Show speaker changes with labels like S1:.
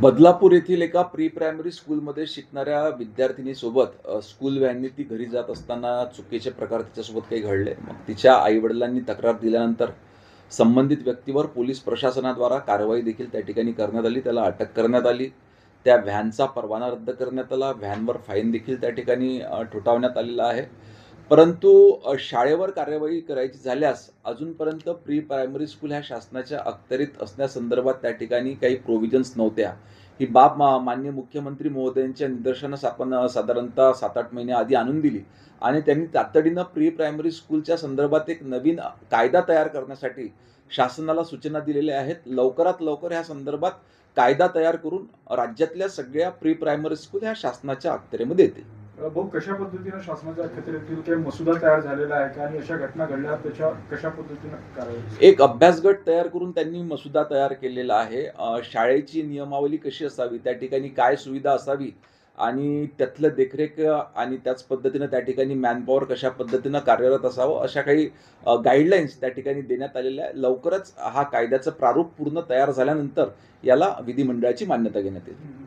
S1: बदलापूर येथील एका pre primary स्कूलमध्ये शिकणाऱ्या विद्यार्थिनीसोबत स्कूल व्हॅननी ती घरी जात असताना चुकीचे प्रकार तिच्यासोबत काही घडले. मग तिच्या आई-वडिलांनी तक्रार दिल्यानंतर संबंधित व्यक्तीवर पोलीस प्रशासनाद्वारा कारवाई देखील त्या ठिकाणी करण्यात आली. त्याला अटक करण्यात आली. त्या व्हॅनचा परवाना रद्द करण्यात आला. व्हॅनवर फाईन देखील त्या ठिकाणी ठोठावण्यात आलेला आहे. परंतु शाळेवर कार्यवाही करायची झाल्यास अजूनपर्यंत प्री प्रायमरी स्कूल ह्या शासनाच्या अखत्यारीत असण्यासंदर्भात त्या ठिकाणी काही प्रोव्हिजन्स नव्हत्या. ही बाब माननीय मुख्यमंत्री महोदयांच्या निदर्शनास आपण साधारणतः 7-8 महिन्याआधी आणून दिली आणि त्यांनी तातडीनं प्री प्रायमरी स्कूलच्या संदर्भात एक नवीन कायदा तयार करण्यासाठी शासनाला सूचना दिलेल्या आहेत. लवकरात लवकर ह्या संदर्भात कायदा तयार करून राज्यातल्या सगळ्या प्री प्रायमरी स्कूल ह्या शासनाच्या अखत्यारीमध्ये येतील.
S2: भाऊ, कशा पद्धतीने शासनाच्या अखत्यारीतील काही मसुदा तयार झालेला आहे का आणि अशा घटना घडल्या त्याच्या कशा पद्धतीने कारवाई?
S1: एक अभ्यास गट तयार करून त्यांनी मसुदा तयार केलेला आहे. शाळेची नियमावली कशी असावी, त्या ठिकाणी काय सुविधा असावी आणि त्यातलं देखरेख आणि त्याच पद्धतीनं त्या ठिकाणी मॅनपॉवर कशा पद्धतीनं कार्यरत असावं, अशा काही गाईडलाईन्स त्या ठिकाणी देण्यात आलेल्या आहे. लवकरच हा कायद्याचं प्रारूप पूर्ण तयार झाल्यानंतर याला विधिमंडळाची मान्यता घेण्यात येईल.